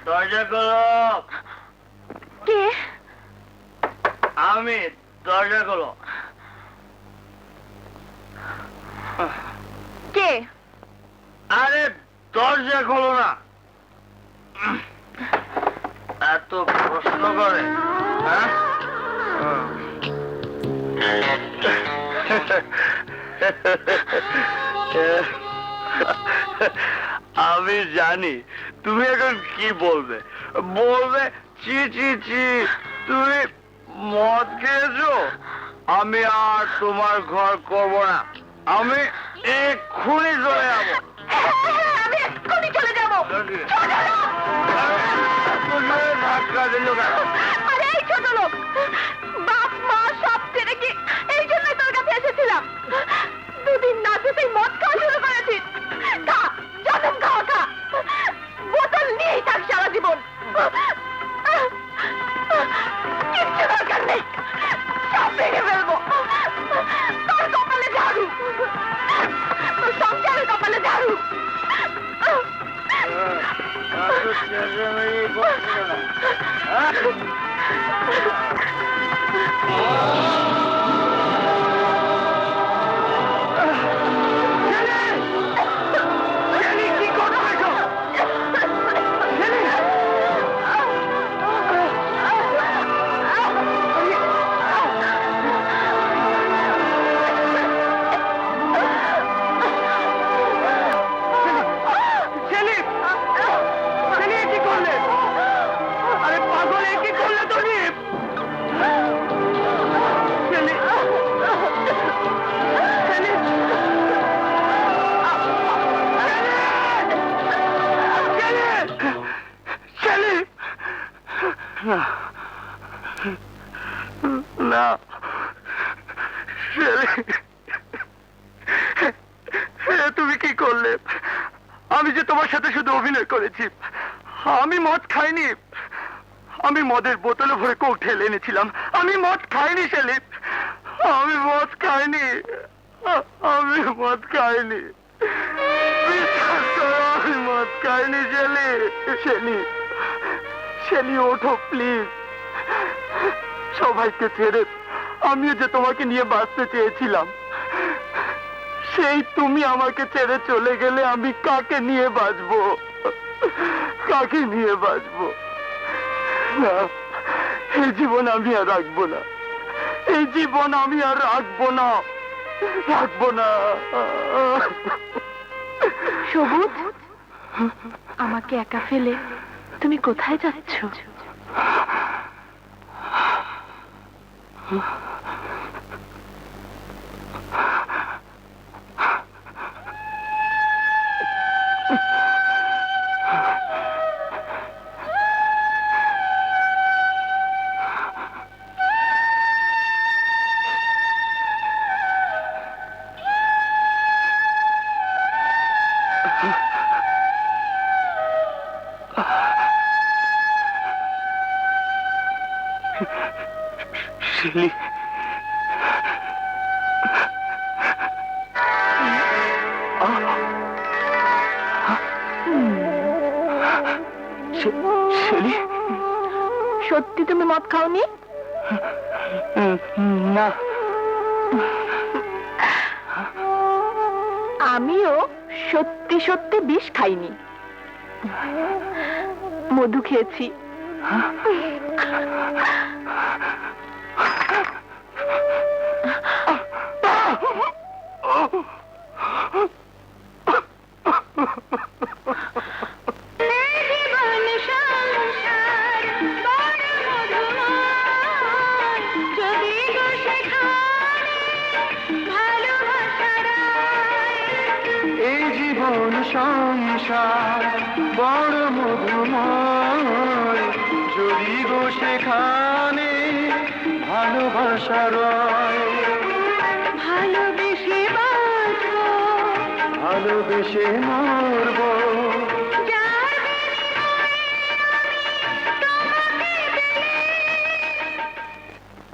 দরজা খোলো। কে? আমি। দরজা খোলো। কে? আরে দরজা খোলো না। এত প্রশ্ন করে, হ্যাঁ? আমি জানি তুমি এখন কি বলবে। বলবে চি চি চি, তুমি মদ খেয়েছো, আমি আর তোমার ঘর করব না, আমি এক্ষুনি চলে যাবো। আমি এক্ষুনি চলে যাবো। ধাক্কা দিল কেন? আরে এই ছোট লোক, বাপ মা সব ছেড়ে কি এই জন্যই তোর কাছে এসেছিলাম। দুদিন না তুই মদ খাওয়া শুরু করেছিস। খা, যখন খাওয়া খা, বোতল নিয়েই থাক সারা জীবন। কিচ্ছু দরকার নেই, সব ভেঙে ফেলবো। তোর কপালে ঝাড়ু, তোর সংসারের কপালে ঝাড়ু। না, তুমি কি করলে? আমি যে তোমার সাথে শুধু অভিনয় করেছি, আমি মদ খাইনি। আমি মদের বোতলে ভরে কোক ঢেলে এনেছিলাম। আমি মদ খাইনি সেলিম, আমি মদ খাইনি, আমি মদ খাইনি, আমি মদ খাইনি। শেলি, শেলি ওঠো প্লিজ। সবাইকে ছেড়ে আমিও যে তোমাকে নিয়ে বাঁচতে চেয়েছিলাম, সেই তুমি আমাকে ছেড়ে চলে গেলে আমি কাকে নিয়ে বাঁচবো? কাকে নিয়ে বাঁচবো? না, এই জীবন আমি আর রাখবো না, এই জীবন আমি আর রাখবো না, রাখবো না। সবুজ, আমাকে একা ফেলে তুমি কোথায় যাচ্ছ? শেলি, শেলি, সত্যি তুমি মদ খাওনি? না। আমিও সত্যি সত্যি বিষ খাইনি, মধু খেয়েছি। সংসার বড় মধুময়, যদি গো সেখানে ভালোবাসা রয়। ভালোবেসে বাঁচবো, ভালোবেসে মরবো,